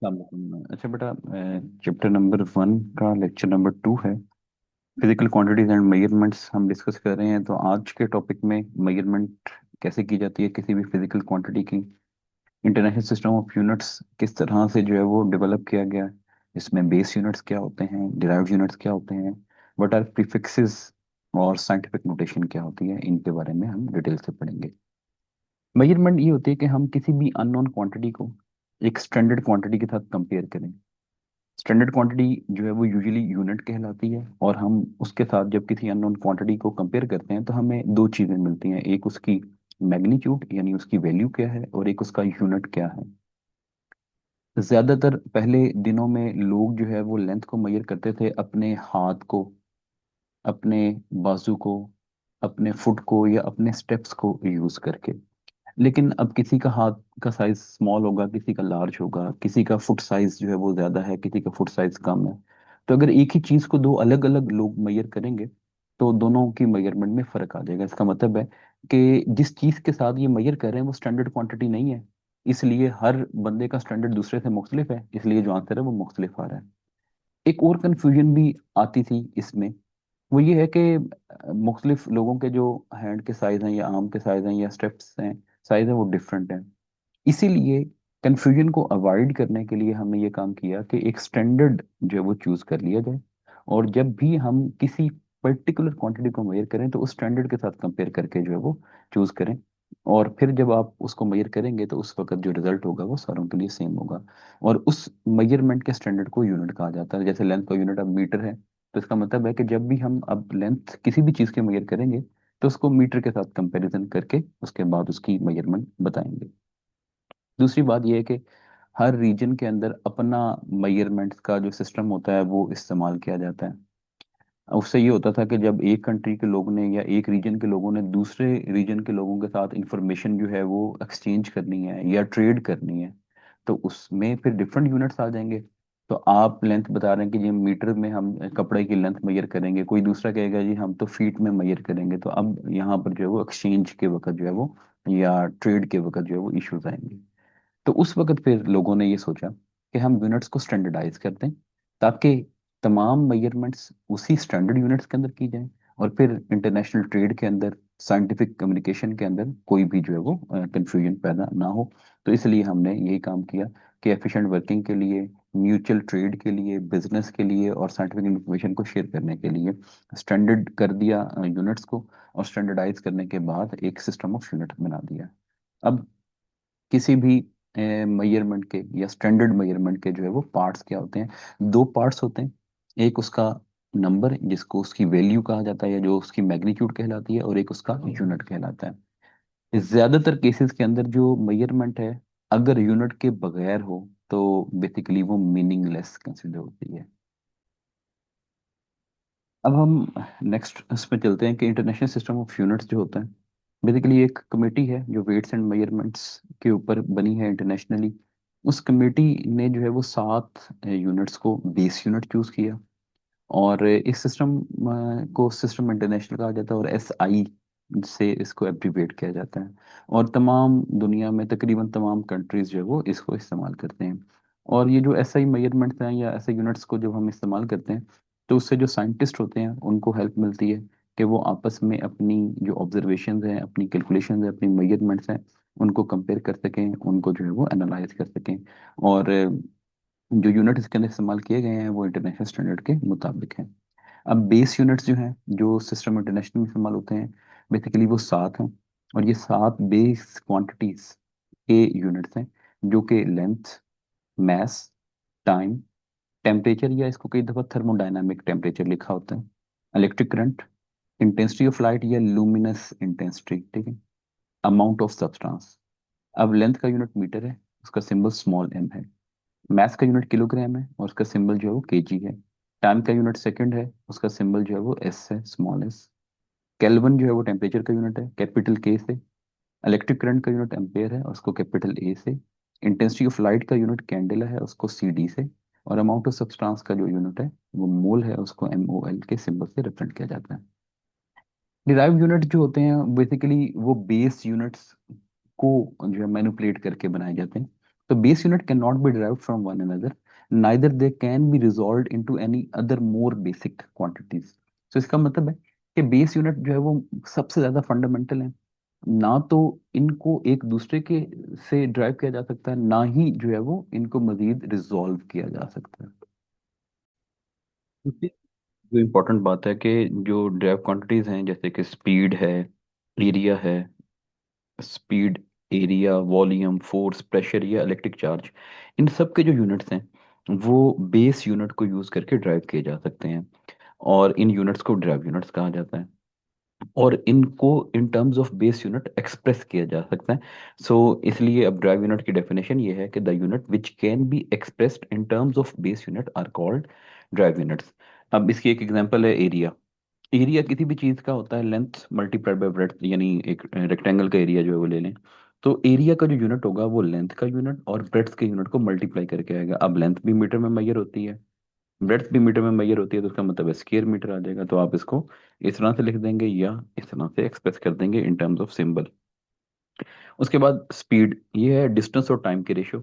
अच्छा बेटा, chapter number 1 का लेक्चर नंबर 2 है। फिजिकल क्वांटिटीज एंड मेजरमेंट्स हम डिस्कस कर रहे हैं। तो आज के टॉपिक में मेजरमेंट कैसे की जाती है किसी भी फिजिकल क्वांटिटी की, इंटरनेशनल सिस्टम ऑफ यूनिट्स किस तरह से जो है वो डेवलप किया गया है, इसमें बेस यूनिट्स क्या होते हैं, डिराइव्ड यूनिट्स क्या होते हैं, व्हाट आर प्रीफिक्सेस और साइंटिफिक नोटेशन क्या होती है, इनके बारे में हम डिटेल से पढ़ेंगे। मेजरमेंट ये होती है कि हम किसी भी अननोन क्वांटिटी को एक स्टैंडर्ड क्वांटिटी के साथ कंपेयर करें। स्टैंडर्ड क्वांटिटी जो है वो यूजुअली यूनिट कहलाती है, और हम उसके साथ जब किसी अननोन क्वांटिटी को कंपेयर करते हैं तो हमें दो चीजें मिलती हैं, एक उसकी मैग्नीट्यूड यानी उसकी वैल्यू क्या है, और एक उसका यूनिट क्या है। ज्यादातर पहले दिनों में लोग जो है वो लेंथ को मेजर करते थे अपने हाथ को, अपने बाजू को, अपने फुट को या अपने स्टेप्स को यूज करके। लेकिन अब किसी का हाथ का साइज स्मॉल होगा, किसी का लार्ज होगा, किसी का फुट साइज जो है वो ज्यादा है, किसी का फुट साइज कम है। तो अगर एक ही चीज को दो अलग अलग लोग मेजर करेंगे तो दोनों की मेजरमेंट में फर्क आ जाएगा। इसका मतलब है कि जिस चीज के साथ ये मेजर कर रहे हैं वो स्टैंडर्ड क्वांटिटी नहीं है, इसलिए हर बंदे का स्टैंडर्ड दूसरे से मुख्तलिफ है, इसलिए जो आंसर है वो मुख्तलिफ आ रहा है। एक और कंफ्यूजन भी आती थी इसमें, वो ये है कि मुख्तलिफ लोगों के जो हैंड के साइज हैं या आर्म के साइज हैं या स्टेप्स हैं साइज है वो डिफरेंट है। इसीलिए कंफ्यूजन को अवॉइड करने के लिए हमने ये काम किया कि एक स्टैंडर्ड जो है वो चूज कर लिया जाए, और जब भी हम किसी पर्टिकुलर क्वांटिटी को मेजर करें तो उस स्टैंडर्ड के साथ कंपेयर करके जो है वो चूज करें। और फिर जब आप उसको मेजर करेंगे तो उस वक्त जो रिजल्ट होगा वो सारों के लिए सेम होगा। और उस मेजरमेंट के स्टैंडर्ड को यूनिट कहा जाता है। जैसे लेंथ का यूनिट अब मीटर है, तो इसका मतलब है कि जब भी हम अब लेंथ किसी भी चीज के मेजर करेंगे तो उसको मीटर के साथ कंपैरिजन करके उसके बाद उसकी मेजरमेंट बताएंगे। दूसरी बात यह है कि हर रीजन के अंदर अपना मेजरमेंट्स का जो सिस्टम होता है वो इस्तेमाल किया जाता है। उससे ये होता था कि जब एक कंट्री के लोगों ने या एक रीजन के लोगों ने दूसरे रीजन के लोगों के साथ इंफॉर्मेशन जो है वो एक्सचेंज करनी है या ट्रेड करनी है, तो उसमें फिर डिफरेंट यूनिट्स आ जाएंगे। तो आप लेंथ बता रहे हैं कि जी मीटर में हम कपड़े की लेंथ मेजर करेंगे, कोई दूसरा कहेगा जी हम तो फीट में मेजर करेंगे। तो अब यहाँ पर जो है वो एक्सचेंज के वक्त जो है वो या ट्रेड के वक्त जो है वो इश्यूज आएंगे। तो उस वक्त फिर लोगों ने ये सोचा कि हम यूनिट्स को स्टैंडर्डाइज कर दें, ताकि तमाम मेजरमेंट्स उसी स्टैंडर्ड यूनिट्स के अंदर की जाएं, और फिर इंटरनेशनल ट्रेड के अंदर, साइंटिफिक कम्युनिकेशन के अंदर कोई भी जो है वो कंफ्यूजन पैदा ना हो। तो इसलिए हमने यही काम किया कि एफिशिएंट वर्किंग के लिए, म्यूचुअल ट्रेड के लिए, बिजनेस के लिए और साइंटिफिक इंफॉर्मेशन को शेयर करने के लिए स्टैंडर्ड कर दिया यूनिट्स को, और स्टैंडर्डाइज करने के बाद एक सिस्टम ऑफ यूनिट बना दिया। अब किसी भी मेजरमेंट के या स्टैंडर्ड मेजरमेंट के जो है वो पार्ट्स क्या होते हैं, दो पार्ट्स होते हैं। एक उसका नंबर जिसको उसकी वैल्यू कहा जाता है या जो उसकी मैग्नीट्यूड कहलाती है, और एक उसका यूनिट कहलाता है। ज्यादातर केसेस के अंदर जो मेजरमेंट है अगर यूनिट के बगैर हो तो बेसिकली वो मीनिंगलेस कंसिडर होती है। अब हम नेक्स्ट इस पे चलते हैं कि इंटरनेशनल सिस्टम ऑफ यूनिट्स जो होता है, बेसिकली एक कमेटी है जो वेट्स एंड मेजरमेंट्स के ऊपर बनी है इंटरनेशनली। उस कमेटी ने जो है वो 7 यूनिट्स को बेस यूनिट चूज किया, और इस सिस्टम को सिस्टम इंटरनेशनल कहा जाता है, और SI से इसको एब्रिविएट किया जाता है। और तमाम दुनिया में तकरीबन तमाम कंट्रीज जो है वो इसको इस्तेमाल करते हैं। और ये जो SI मेजरमेंट्स हैं या ऐसे यूनिट्स को जब हम इस्तेमाल करते हैं तो उससे जो साइंटिस्ट होते हैं उनको हेल्प मिलती है कि वो आपस में अपनी जो ऑब्जर्वेशंस हैं, अपनी कैलकुलेशंस हैं, अपनी मेजरमेंट्स हैं, उनको कंपेयर कर सकें, उनको जो है वो एनालाइज कर सकें। और जो यूनिट इसके अंदर इस्तेमाल किए गए हैं वो इंटरनेशनल स्टैंडर्ड के मुताबिक हैं। अब बेस यूनिट्स जो हैं जो सिस्टम इंटरनेशनल में इस्तेमाल होते हैं, बेसिकली वो 7 हैं। और ये 7 बेस क्वांटिटीज के यूनिट्स हैं, जो कि लेंथ, मास, टाइम, टेम्परेचर या इसको कई दफा थर्मोडायनामिक टेम्परेचर लिखा होता है, electric current, intensity of light या लुमिनस इंटेंसिटी, ठीक है, अमाउंट ऑफ सब्सटेंस। अब लेंथ का यूनिट मीटर है, उसका सिंबल स्मॉल m है। मास का यूनिट किलोग्राम है और उसका सिंबल जो है वो केजी है। टाइम का यूनिट सेकंड है, उसका सिंबल जो है वो S है, स्मॉल s। केल्विन जो है वो टेम्परेचर का यूनिट है, कैपिटल K से। इलेक्ट्रिक करंट का यूनिट एम्पेयर है, उसको कैपिटल A से। इंटेंसिटी ऑफ लाइट का यूनिट कैंडेला है, उसको CD से। और अमाउंट ऑफ सब्सटेंस का जो यूनिट है वो मोल है, उसको MOL के सिंबल से रिप्रेजेंट किया जाता है। डिराइव यूनिट जो होते हैं बेसिकली वो बेस यूनिट्स को जो है मैनिपुलेट करके बनाए जाते हैं। तो base unit can not be derived from one another, neither they can be resolve into any other more basic quantities. तो इसका मतलब है कि बेस यूनिट जो है वो सबसे ज्यादा फंडामेंटल है, ना तो इनको एक दूसरे के से ड्राइव किया जा सकता है, ना ही जो है वो इनको मजीद रिजॉल्व किया जा सकता है। क्योंकि जो इम्पोर्टेंट बात है कि जो ड्राइव क्वांटिटीज हैं जैसे कि स्पीड है, एरिया है, speed, area, volume, force, pressure या इलेक्ट्रिक चार्ज, इन सब के जो यूनिट्स हैं वो बेस यूनिट को यूज करके ड्राइव किए जा सकते हैं, और इन यूनिट्स को ड्राइव यूनिट्स कहा जाता है, और इनको इन terms of base unit express किया जा सकता है। सो इसलिए अब ड्राइव यूनिट की डेफिनेशन ये है कि the unit which can be expressed in terms of base unit are called derived units. अब इसकी एक एग्जांपल है एरिया। एरिया किसी भी चीज का होता है लेंथ मल्टीप्लाइड बाय ब्रेड्थ, यानी एक रेक्टेंगल का एरिया जो है वो ले लें, तो एरिया का जो यूनिट होगा वो लेंथ का यूनिट और ब्रेड्थ के यूनिट को मल्टीप्लाई करके आएगा। अब लेंथ भी मीटर में मेजर होती है, ब्रेड्थ भी मीटर में मेजर होती है, तो उसका मतलब स्क्वायर मीटर आ जाएगा। तो आप इसको इस तरह से लिख देंगे या इस तरह से एक्सप्रेस कर देंगे इन टर्म्स ऑफ सिंबल। उसके बाद स्पीड, ये है डिस्टेंस और टाइम की रेशियो।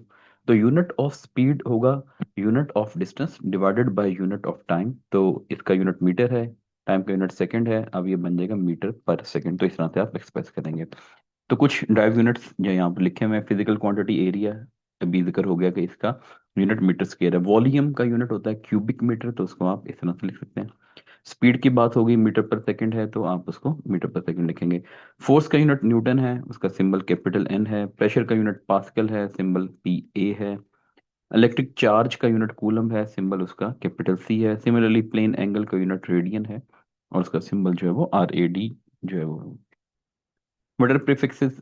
तो यूनिट ऑफ स्पीड होगा unit of distance divided by unit of time. तो इसका यूनिट मीटर है, टाइम का यूनिट सेकंड है, अब ये बन जाएगा मीटर पर सेकंड। तो इस तरह से आप एक्सप्रेस करेंगे। तो कुछ ड्राइव यूनिट्स जो यहाँ पर लिखे हुए हैं, फिजिकल क्वांटिटी एरिया, अभी जिक्र हो गया कि इसका यूनिट मीटर स्क्वायर है। वॉल्यूम का यूनिट होता है क्यूबिक मीटर, तो उसको आप इस तरह से लिख सकते हैं। स्पीड की बात होगी, मीटर पर सेकंड है तो आप उसको मीटर पर सेकंड लिखेंगे। फोर्स का यूनिट न्यूटन है, उसका सिंबल कैपिटल एन है। प्रेशर का यूनिट पास्कल है, सिंबल पी ए है। इलेक्ट्रिक चार्ज का यूनिट कूलम है, सिंबल उसका कैपिटल सी है। सिमिलरली प्लेन एंगल का यूनिट रेडियन है, और उसका सिंबल जो है वो आर ए डी जो है वो। मॉडर्न प्रीफिक्सेस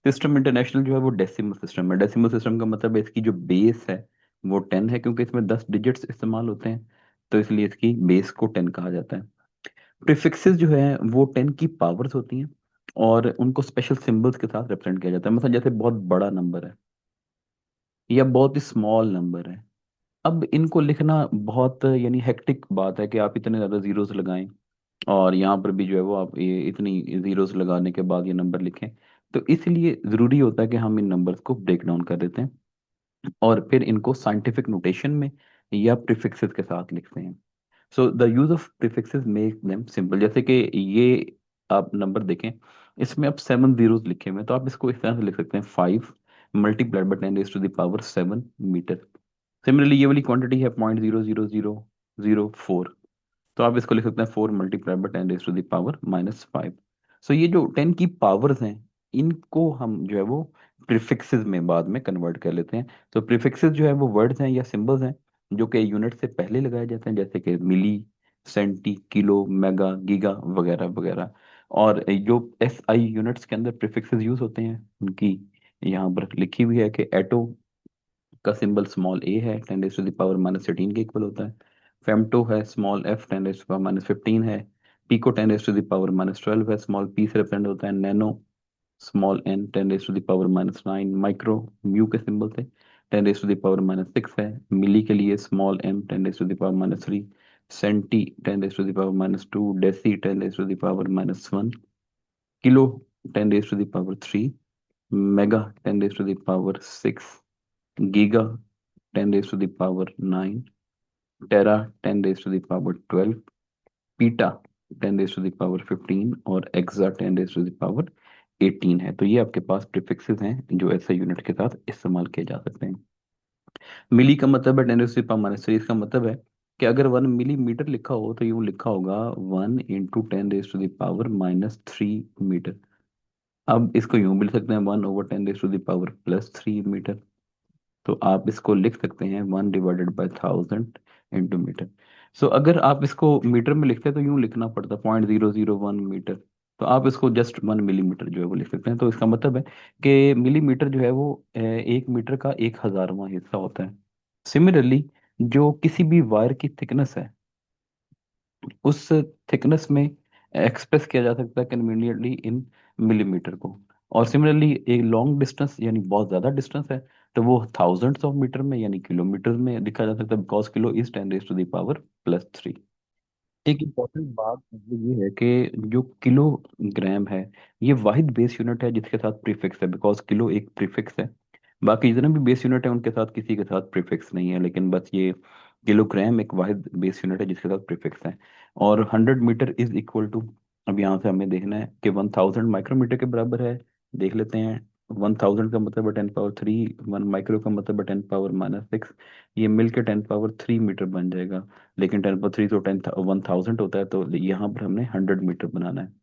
सिस्टम इंटरनेशनल जो है वो डेसिमल सिस्टम है। डेसिमल सिस्टम का मतलब है इसकी जो बेस है वो 10 है, क्योंकि इसमें 10 डिजिट्स इस्तेमाल होते हैं, तो इसलिए इसकी बेस को 10 कहा जाता है। प्रीफिक्सेस जो है वो 10 की पावर्स होती हैं, और उनको स्पेशल सिंबल्स के साथ रिप्रेजेंट किया जाता है। मतलब जैसे बहुत बड़ा नंबर है या बहुत ही स्मॉल नंबर है, अब इनको लिखना बहुत यानी हेक्टिक बात है कि आप इतने ज़्यादा जीरोस लगाएं, और यहाँ पर भी जो है वो आप ये इतनी जीरोस लगाने के बाद ये नंबर लिखें। तो इसलिए ज़रूरी होता है कि हम इन नंबर्स को ब्रेक डाउन कर देते हैं, और फिर इनको साइंटिफिक नोटेशन में या प्रीफिक्सेस के साथ लिखते हैं। So the use of prefixes make them simple. जैसे कि ये आप नंबर देखें, इसमें आप 7 जीरोस लिखे हुए हैं, तो आप इसको इस तरह से लिख सकते हैं 5 multiplied by 10 raised to the power 7 metre. Similarly ये वाली क्वांटिटी है 0.00004, तो आप इसको लिख सकते हैं 4 multiplied by 10 raised to the power -5। सो ये जो 10 की पावर्स हैं, इनको हम जो है वो प्रीफिक्सेस में बाद में कन्वर्ट कर लेते हैं। तो प्रीफिक्सेस जो है वो वर्ड्स हैं या सिंबल्स हैं जो कि यूनिट से पहले लगाए जाते हैं, जैसे कि मिली, सेंटी, किलो, मेगा, गीगा वगैरह वगैरह। और जो एस आई यूनिट्स के अंदर प्रीफिक्सेस यूज होते हैं उनकी यहाँ पर लिखी हुई है कि एटो का सिंबल स्मॉल ए है, 10 raised to the power -13 के इक्वल होता है। फेमटो है, small F, 10 raised to the power -15 है। Pico 10 raised to the power -12 है, स्मॉल पी से रिप्रेजेंट होता है। Nano, small N, 10 raised to the power -9। Micro, mu के सिंबल से, 10 raised to the power -6 है। मिली के लिए small M, 10 raised to the power -3। Centi, 10 raised to the power -2। Deci, 10 raised to the power -1। Kilo, 10 raised to the power 3। Mega, 10 raised to the power 6। Giga, 10 raised to the power 9। Tera, 10 raised to the power 12। पीटा, 10 raised to the power 15। और AXA, 10 raised to the power 18 है। तो ये आपके पास prefixes हैं जो ऐसे unit के साथ इस्तेमाल किए जा सकते हैं। मिली का मतलब है 10 raised to the power -3। इसका मतलब है कि अगर 1 मिलीमीटर लिखा हो तो यूं लिखा होगा 1 × 10 raised to the power -3 metre. अब इसको यूं भी लिख सकते हैं 1/10 raised to the power +3 metre. तो आप इसको लिख सकते हैं 1/1000 × मीटर। सो अगर आप इसको मीटर में लिखते हैं तो यूं लिखना पड़ता 0.001 मीटर। तो आप इसको जस्ट 1 मिलीमीटर जो है वो लिख सकते हैं। तो इसका मतलब है कि मिलीमीटर जो है वो 1 मीटर का 1,000वां हिस्सा होता है। सिमिलरली जो किसी भी वायर की थिकनेस है, उस थिकनेस में एक्सप्रेस किया जा सकता है कन्वीनियंटली इन मिलीमीटर को। और सिमिलरली एक लॉन्ग डिस्टेंस यानी बहुत ज्यादा डिस्टेंस है, तो वो थाउजेंड्स ऑफ मीटर में यानी किलोमीटर में लिखा जा सकता है, because kilo is 10 raised to the power +3। एक इम्पॉर्टेंट बात ये है कि जो किलोग्राम है, ये वाहिद बेस यूनिट है जिसके साथ प्रीफिक्स है, बिकॉज किलो एक प्रीफिक्स है। बाकी जितने भी बेस यूनिट है उनके साथ किसी के साथ प्रीफिक्स नहीं है, लेकिन बस ये किलोग्राम एक वाहिद बेस यूनिट है जिसके साथ प्रीफिक्स है। और 100 मीटर इज इक्वल टू, अब यहाँ से हमें देखना है कि 1000 माइक्रोमीटर के बराबर है। देख लेते हैं। 1000 का मतलब है 10 पावर 3, 1 माइक्रो का मतलब है 10 पावर -6। ये मिलकर 10 पावर 3 मीटर बन जाएगा। लेकिन 10 पावर 3 तो 1000 होता है, तो यहाँ पर हमने 100 मीटर बनाना है।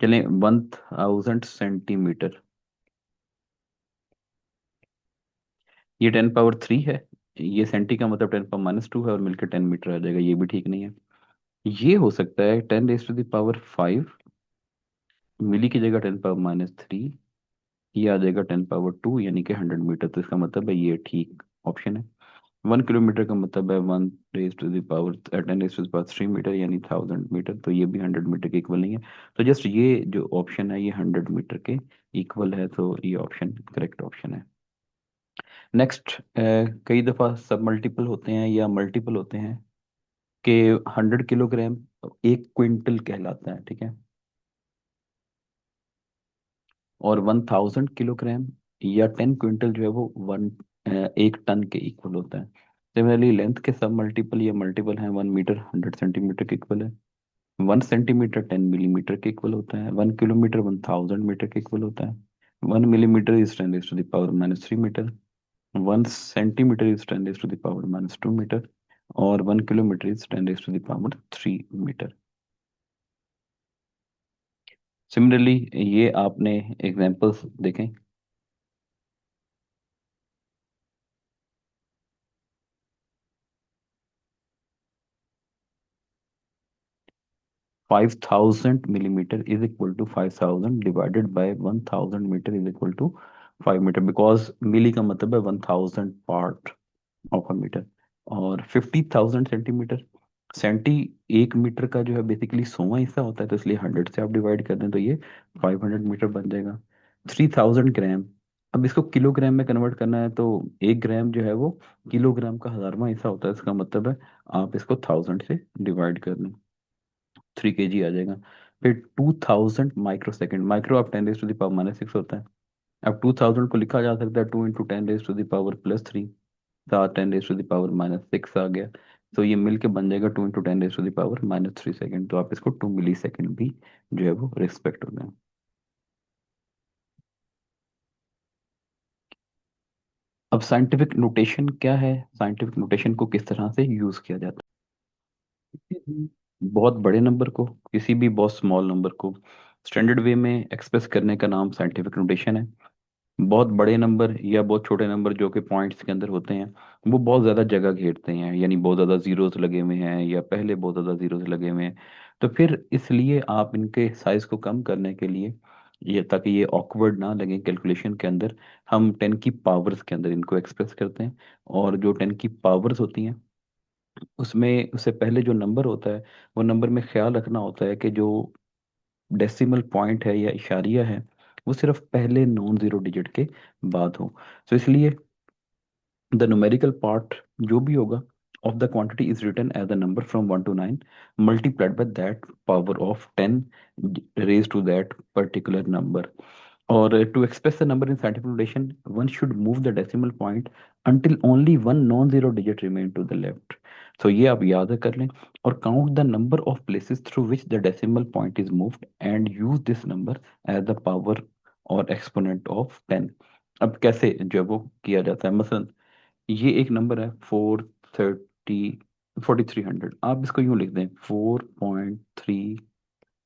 चलें, 1000 सेंटीमीटर, ये 10 पावर 3 है। ये सेंटी का मतलब 10 पावर -2 है, और मिलकर 10 मीटर आ जाएगा, ये भी ठीक नहीं है। ये हो सकता है 10 रेज टू द पावर 5, मिली की जगह 10 पावर -3, ये आ जाएगा 10 पावर 2 यानी कि 100 मीटर। तो इसका मतलब है ये ठीक ऑप्शन है। 1 किलोमीटर का मतलब है 10 raise to the power 3 metre यानी 1000 मीटर, तो ये भी 100 मीटर के इक्वल नहीं है। तो जस्ट ये जो ऑप्शन है ये 100 मीटर के इक्वल है, तो ये ऑप्शन करेक्ट ऑप्शन है। नेक्स्ट, कई दफ़ा सब मल्टीपल होते हैं या मल्टीपल होते हैं कि 100 किलोग्राम 1 क्विंटल कहलाता है, ठीक है। और 1000 किलोग्राम या 10 क्विंटल जो है वो 1 टन के इक्वल होता है। सिमिलरली लेंथ के सब मल्टीपल या मल्टीपल हैं। 1 मीटर 100 सेंटीमीटर के इक्वल है। 1 सेंटीमीटर 10 मिलीमीटर के इक्वल होता है। 1 किलोमीटर 1000 मीटर के इक्वल होता है। 1 millimetre is 10 raise to the power -3 metre. 1 centimetre is 10 raise to the power -2 metre. और 1 kilometre is 10 raise to the power 3 metre. Similarly ये आपने एग्जांपल्स देखें। 5000 millimetre is equal to 5000 divided by 1000 metre is equal to 5 metre, because milli का मतलब है 1000 part of a metre. और 50,000 centimetre, senti 1 metre का जो है बेसिकली 100वां हिस्सा होता है, तो इसलिए 100 से आप डिवाइड कर दें तो ये 500 मीटर बन जाएगा। 3000 ग्राम, अब इसको किलोग्राम में कन्वर्ट करना है, तो 1 ग्राम जो है वो किलोग्राम का 1000वां हिस्सा होता है। इसका मतलब है आप इसको 1000 से डिवाइड कर दें, 3 kg आ जाएगा। फिर 2000 माइक्रो सेकेंड, माइक्रो आप 10 रेज़ टू द पावर -6 होता है। अब 2000 को लिखा जा सकता है 2 × 10 raise to the power +3, 7 10 raise to the power -6 आ गया। तो ये मिल के बन जाएगा 2 × 10 raise to the power -3 second. तो आप इसको 2 मिली सेकेंड भी जो है वो रिस्पेक्ट हो गया। अब साइंटिफिक नोटेशन क्या है, साइंटिफिक नोटेशन को किस तरह से यूज किया जाता है। किसी भी बहुत बड़े नंबर को, किसी भी बहुत स्मॉल नंबर को स्टैंडर्ड वे में एक्सप्रेस करने का नाम साइंटिफिक नोटेशन है। बहुत बड़े नंबर या बहुत छोटे नंबर जो कि पॉइंट्स के अंदर होते हैं, वो बहुत ज़्यादा जगह घेरते हैं, यानी बहुत ज़्यादा जीरोस लगे हुए हैं या पहले बहुत ज़्यादा जीरोस लगे हुए हैं। तो फिर इसलिए आप इनके साइज को कम करने के लिए, ये ताकि ये ऑकवर्ड ना लगे कैलकुलेशन के अंदर, हम 10 की पावर्स के अंदर इनको एक्सप्रेस करते हैं। और जो 10 की पावर्स होती हैं उसमें उससे पहले जो नंबर होता है, वो नंबर में ख्याल रखना होता है कि जो डेसिमल पॉइंट है या इशारिया है वो सिर्फ पहले नॉन जीरो डिजिट के बाद हो। तो इसलिए द न्यूमेरिकल पार्ट जो भी होगा of the quantity is written as the number from 1 to 9 multiplied by that power of 10 raise to that particular number. और to express the number in scientific notation, one should move the decimal point until only one non-zero digit remain to the left. So ये आप याद कर लें। और count the number of places through which the decimal point is moved and use this number as the power or exponent of 10। अब कैसे जो है वो किया जाता है, मसलन ये एक नंबर है 430 4300, आप इसको यूं लिख दें 4.3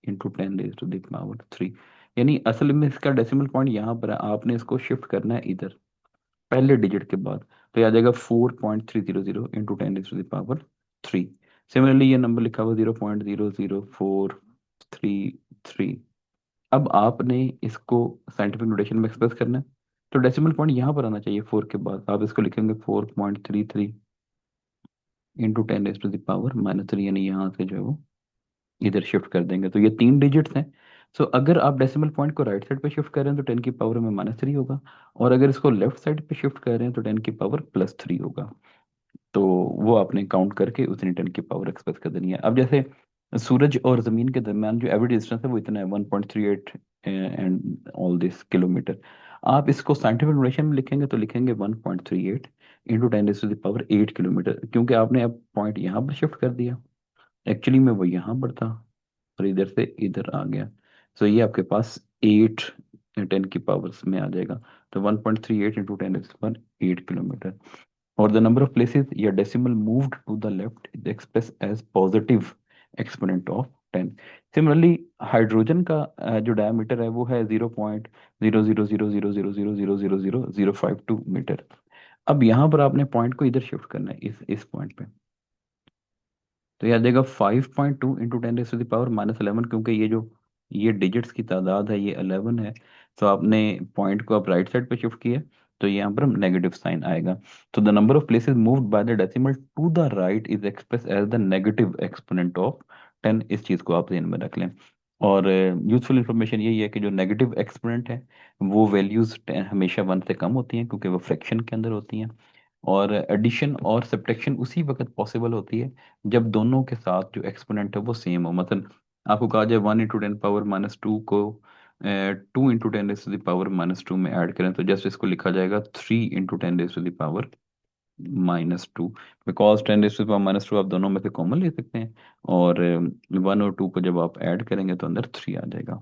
× 10 रेज़ टू द पावर 3। यानी असल में इसका डेसिमल पॉइंट यहाँ पर है, आपने इसको शिफ्ट करना है इधर पहले डिजिट के बाद। तो ये आ जाएगा 4.300 × 10 raise to the power 3। Similarly ये नंबर लिखा हुआ 0.00433। अब आपने इसको साइंटिफिक नोटेशन में एक्सप्रेस करना है, तो डेसिमल पॉइंट यहाँ पर आना चाहिए 4 के बाद। आप इसको लिखेंगे 4.33 × 10 रेज़ टू द पावर -3, यानी यहाँ से जो है वो इधर शिफ्ट कर देंगे, तो ये 3 डिजिट्स हैं। सो अगर आप डेसिमल पॉइंट को राइट साइड पे शिफ्ट कर रहे हैं तो 10 की पावर में -3 होगा, और अगर इसको लेफ्ट साइड पे शिफ्ट कर रहे हैं तो 10 की पावर +3 होगा। तो वो आपने काउंट करके उतनी 10 की पावर एक्सप्रेस कर देनी है। अब जैसे सूरज और जमीन के दरमियान जो एवरेज डिस्टेंस है वो इतना है 1.38 एंड ऑल दिस किलोमीटर। आप इसको साइंटिफिक नोटेशन में लिखेंगे तो लिखेंगे 1.38 into 10 to the power 8 kilometre, क्योंकि आपने अब पॉइंट यहाँ पर शिफ्ट कर दिया। एक्चुअली में वो यहाँ पर था और इधर से इधर आ गया। सो ये आपके पास 8 10 की पावर्स में आ जाएगा। तो 1.38 into 10 to the power 8 kilometre. और द नंबर ऑफ प्लेसेस या decimal moved to the left is express as positive exponent of 10। Similarly hydrogen का जो डायमीटर है वो है 0.000000000005 अब यहाँ पर आपने पॉइंट को इधर शिफ्ट करना है, इस पॉइंट पे। तो ये आ जाएगा 5.2 इंटू 10 टू द पावर -11, क्योंकि ये डिजिट्स की तादाद है, ये 11 है। तो आपने पॉइंट को आप राइट साइड पे शिफ्ट किया, तो यहाँ पर नेगेटिव साइन आएगा। तो the number of places moved by the decimal to the right is express as the negative exponent of 10। इस चीज को आप ध्यान में रख लें। और यूजफुल इंफॉर्मेशन यही है कि जो नेगेटिव एक्सपोनेंट है वो वैल्यूज हमेशा 1 से कम होती हैं, क्योंकि वो फ्रैक्शन के अंदर होती हैं। और एडिशन और सब्ट्रैक्शन उसी वक्त पॉसिबल होती है जब दोनों के साथ जो एक्सपोनेंट है वो सेम हो। मतलब आपको कहा जाए 1 इंटू 10 पावर -2 को 2 इंटू 10 टू द पावर -2 में ऐड करें, तो जस्ट इसको लिखा जाएगा 3 into 10 to the power -2, because 10 to the power -2 आप दोनों में से कॉमन ले सकते हैं। और 1 और 2 को जब आप ऐड करेंगे तो अंदर 3 आ जाएगा।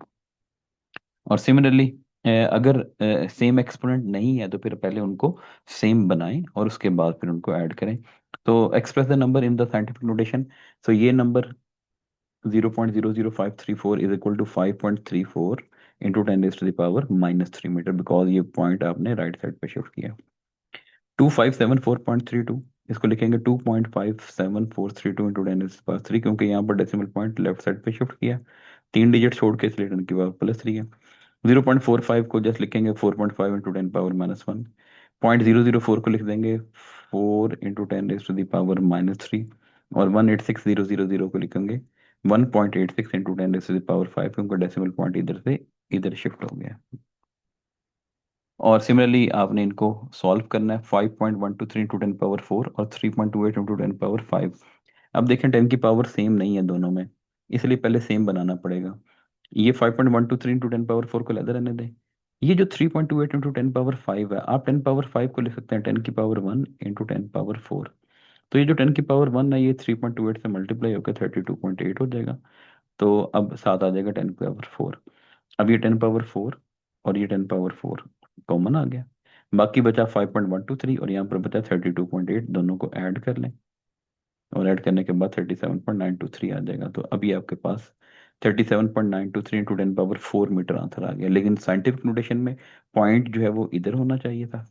और सिमिलरली अगर सेम एक्सपोनेंट नहीं है तो फिर पहले उनको सेम बनाएं और उसके बाद फिर उनको ऐड करें। तो express the number in the scientific notation. So ये number 0.00534 is equal to 5.34 into 10 to the power -3 metre, because ये पॉइंट आपने राइट साइड पे शिफ्ट किया। 2574.32 इसको लिखेंगे 2.57432 इंटू 10 टू द पावर 3, क्योंकि यहाँ पर डेसिमल पॉइंट लेफ्ट साइड पे शिफ्ट किया। 3 डिजिट छोड़ के इसलिए 10 की पावर +3 है। 0.45 को जस्ट लिखेंगे 4.5 इंटू 10 पावर -1। 0.004 को लिख देंगे 4 इंटू 10 टू द पावर -3। और 186,000 को लिखेंगे 1.86 इंटू 10 टू द पावर 5, क्योंकि डेसिमल पॉइंट इधर से इधर शिफ्ट हो गया। और सिमिलरली आपने इनको सॉल्व करना है। 5.123 इंटू 10 पावर 4 और 3.28 इंटू 10 पावर 5। अब देखें 10 की पावर सेम नहीं है दोनों में, इसलिए पहले सेम बनाना पड़ेगा। ये 5.123 इंटू 10 पावर 4 को लहदा रहने दें। ये जो 3.28 इंटू 10 पावर 5 है, आप 10 पावर 5 को लिख सकते हैं 10 की पावर 1 इंटू 10 पावर 4। तो ये जो 10 की पावर 1 है ये 3.28 से मल्टीप्लाई होकर 32.8 हो जाएगा। तो अब साथ आ जाएगा 10 पावर 4। अब ये 10 पावर 4 और ये 10 पावर 4 कॉमन आ गया। बाकी बचा 5.123 और यहाँ पर बचा 32.8, दोनों को ऐड कर लें और ऐड करने के बाद 37.923 आ जाएगा। तो अभी आपके पास 37.923 इंटू 10 पावर 4 मीटर आंसर आ गया। लेकिन साइंटिफिक नोटेशन में पॉइंट जो है वो इधर होना चाहिए था।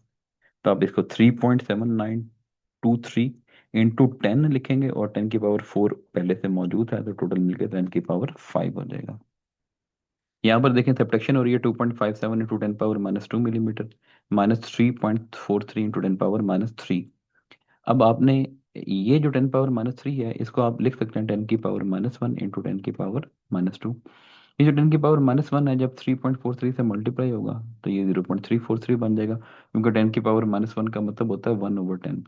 तो आप इसको 3.7923 इंटू 10 लिखेंगे और 10 की पावर 4 पहले से मौजूद है, तो टोटल मिलकर 10 की पावर 5 हो जाएगा। यहाँ पर देखें सब्ट्रैक्शन हो रही है 2.57 into 10 power -2 millimetre, -3.43 into 10 power -3। अब आपने ये जो 10 पावर -3 है इसको आप लिख सकते हैं 10 की पावर -1 इंटू 10 की पावर -2। ये जो 10 की पावर -1 है जब 3.43 से मल्टीप्लाई होगा तो ये 0.343 बन जाएगा, क्योंकि 10 की पावर-1 का मतलब होता है 1/10।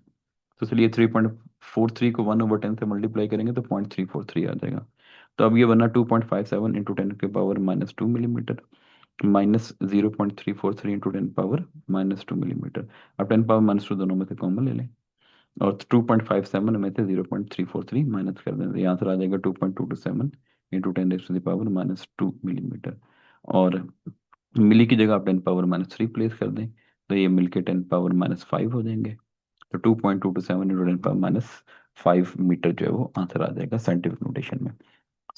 तो इसलिए 3.43 को 1/10 से मल्टीप्लाई करेंगे तो 0.343 आ जाएगा। तो अब ये बना 2.57 इंटू 10 की पावर-2 मिलीमीटर -0.343 इंटू 10 पावर-2 मिलीमीटर। अब 10 पावर-2 दोनों में से कॉमन ले लें और 2.57 में से 0.343 माइनस कर दें, तो यहाँ आंसर आ जाएगा 2.227 इंटू 10 टू द पावर-2 मिलीमीटर। और मिली की जगह आप 10 पावर-3 प्लेस कर दें, तो ये मिलके 10 पावर-5 हो जाएंगे। तो 2.227 इंटू 10 पावर-5 मीटर जो है वो आंसर आ जाएगा साइंटिफिक नोटेशन में।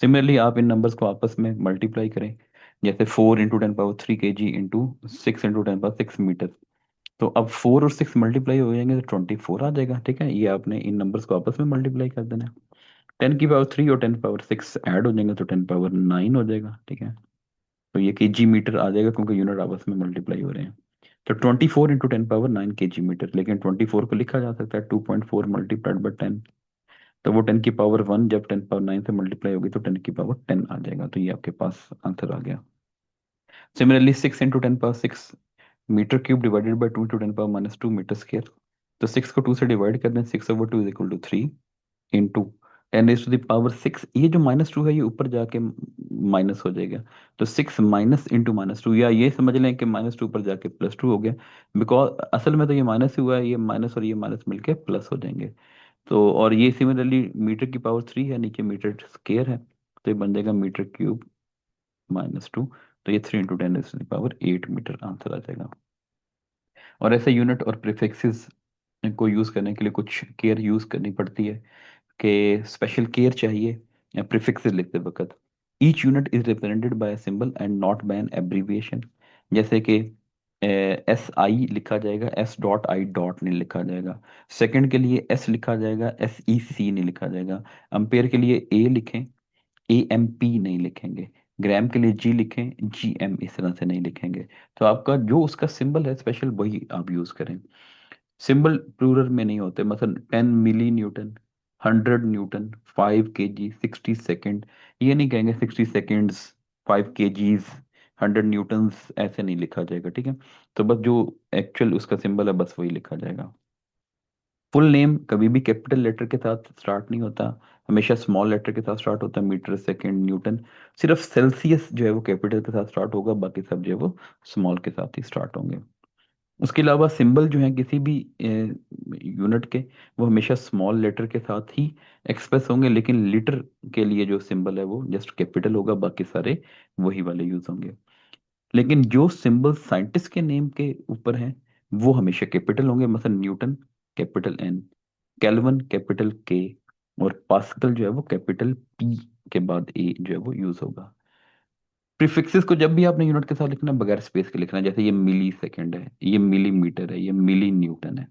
सिमिलरली आप इन नंबर्स को आपस में मल्टीप्लाई करें, जैसे 4 into 10 power 3 kg into 6 into 10 power 6 metre. तो अब 4 और 6 मल्टीप्लाई हो जाएंगे तो 24 आ जाएगा। ठीक है, ये आपने इन नंबर्स को आपस में मल्टीप्लाई कर देना है। 10 की पावर 3 और 10 पावर 6 ऐड हो जाएंगे तो 10 पावर 9 हो जाएगा। ठीक है, तो ये केजी मीटर आ जाएगा क्योंकि यूनिट आपस में मल्टीप्लाई हो रहे हैं। तो 24 इंटू 10 पावर 9 kg मीटर, लेकिन 24 को लिखा जा सकता है 2.4 × 10। तो वो 10 की पावर 1 जब 10 पावर 9 से मल्टीप्लाई होगी तो 10 की पावर 10 आ जाएगा। तो ये आपके पास आंसर आ गया। Similarly 6 into 10 power 6 metre cube divided by 2 into 10 power -2 metre square. तो 6 को 2 से डिवाइड कर दें, 6/2 इज इक्वल टू 3 इंटू 10⁻⁶, ये जो -2 है ये ऊपर जाके माइनस हो जाएगा। तो 6 - × -2, या ये समझ लें कि -2 ऊपर जाके +2 हो गया। बिकॉज असल में तो ये माइनस ही हुआ है, ये माइनस और ये माइनस मिलके प्लस हो जाएंगे। तो और ये सिमिलरली मीटर की पावर 3 है, नीचे मीटर स्क्वेयर है, तो ये बन जाएगा मीटर क्यूब -2। तो ये 3 × 10⁸ मीटर आंसर आ जाएगा। और ऐसे यूनिट और प्रीफिक्सेस को यूज करने के लिए कुछ केयर यूज करनी पड़ती है, कि स्पेशल केयर चाहिए प्रीफिक्सेस लिखते वक्त। Each unit is represented by a symbol and not by an abbreviation. जैसे कि SI लिखा जाएगा, S.I. नहीं लिखा जाएगा। सेकंड के लिए S लिखा जाएगा, SEC नहीं लिखा जाएगा। अम्पेयर के लिए A लिखें, AMP नहीं लिखेंगे। ग्राम के लिए G लिखें, GM इस तरह से नहीं लिखेंगे। तो आपका जो उसका सिंबल है स्पेशल, वही आप यूज करें। सिंबल प्लूरल में नहीं होते, मतलब 10 मिली न्यूटन, 100 न्यूटन, 5 kg, 60 सेकेंड, ये नहीं कहेंगे 60 सेकेंड्स, 5 kgs, 100 न्यूटन्स, ऐसे नहीं लिखा जाएगा, ठीक है। तो बस जो एक्चुअल उसका सिंबल है बस वही लिखा जाएगा। फुल नेम कभी भी कैपिटल लेटर के साथ स्टार्ट नहीं होता, हमेशा स्मॉल लेटर के साथ स्टार्ट होता है, मीटर, सेकेंड, न्यूटन। सिर्फ सेल्सियस जो है वो कैपिटल के साथ स्टार्ट होगा, बाकी सब जो है वो स्मॉल के साथ ही स्टार्ट होंगे। उसके अलावा सिंबल जो है किसी भी यूनिट के, वो हमेशा स्मॉल लेटर के साथ ही एक्सप्रेस होंगे, लेकिन लीटर के लिए जो सिंबल है वो जस्ट कैपिटल होगा, बाकी सारे वही वाले यूज होंगे। लेकिन जो सिंबल साइंटिस्ट के नेम के ऊपर हैं वो हमेशा कैपिटल होंगे, मतलब Newton capital N, kelvin capital K, और पास्कल जो है वो कैपिटल P के बाद A जो है वो यूज होगा। प्रीफिक्सेस को जब भी आपने यूनिट के साथ लिखना है, बगैर स्पेस के लिखना है। जैसे ये मिली सेकेंड है, ये मिलीमीटर है, ये मिली न्यूटन है।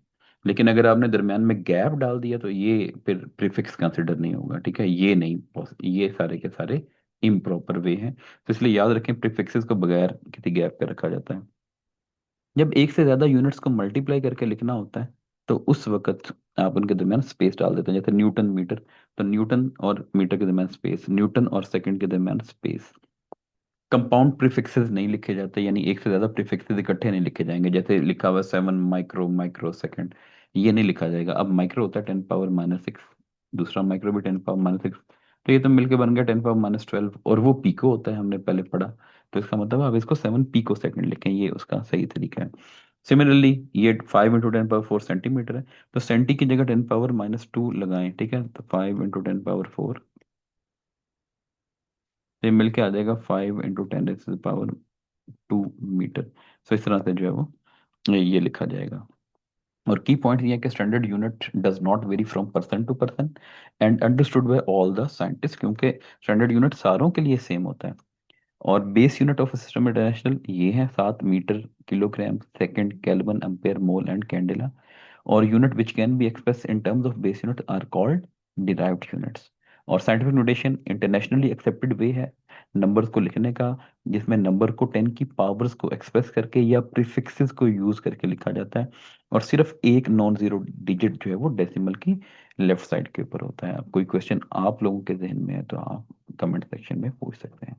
लेकिन अगर आपने दरम्यान में गैप डाल दिया तो ये फिर प्रीफिक्स कंसिडर नहीं होगा, ठीक है। ये नहीं ये सारे के सारे इम्प्रॉपर वे हैं। तो इसलिए याद रखें, प्रीफिक्सेस को बगैर किसी गैप के रखा जाता है। जब एक से ज्यादा यूनिट्स को मल्टीप्लाई करके लिखना होता है तो उस वक्त आप उनके दरमियान स्पेस डाल देते हैं। जैसे न्यूटन मीटर, तो न्यूटन और मीटर के दरमियान स्पेस, न्यूटन और सेकंड के दरमियान स्पेस। कंपाउंड प्रीफिक्सेस नहीं लिखे जाते, यानी एक से ज्यादा प्रीफिक्सेस इकट्ठे नहीं लिखे जाएंगे। जैसे लिखा हुआ 7 माइक्रो, माइक्रो सेकंड, ये नहीं लिखा जाएगा। अब माइक्रो होता है 10⁻⁻6, दूसरा माइक्रो भी 10⁻⁻6, तो ये तो मिलके बन गया 10⁻12, और वो पीको होता है, हमने पहले पढ़ा। तो इसका मतलब आप इसको 7 पिको सेकंड लिखें, ये उसका सही तरीका है। सिमिलरली ये 5 × 10⁻4 सेंटीमीटर है, तो सेंटी की जगह 10⁻−2 लगाएं, ठीक है। तो 5 × 10⁻4, तो ये मिलके आ जाएगा 5 × 10⁻²मीटर। सो इस तरह से जो है वो ये लिखा जाएगा। और की पॉइंट ये है कि standard unit does not vary from person to person and understood by all the scientist, क्योंकि स्टैंडर्ड यूनिट सारों के लिए सेम होता है। और base unit of system international ये है 7 metre, kilogram, second, kelvin, ampere, mole and candela. और unit which can be express in terms of base unit are called derived units. और scientific notation internationally accepted way है numbers को लिखने का, जिसमें number को 10 की पावर्स को एक्सप्रेस करके या प्रीफिक्सेस को यूज करके लिखा जाता है। और सिर्फ एक नॉन जीरो डिजिट जो है वो डेसिमल की लेफ्ट साइड के ऊपर होता है। कोई क्वेश्चन आप लोगों के जहन में है तो आप कमेंट सेक्शन में पूछ सकते हैं।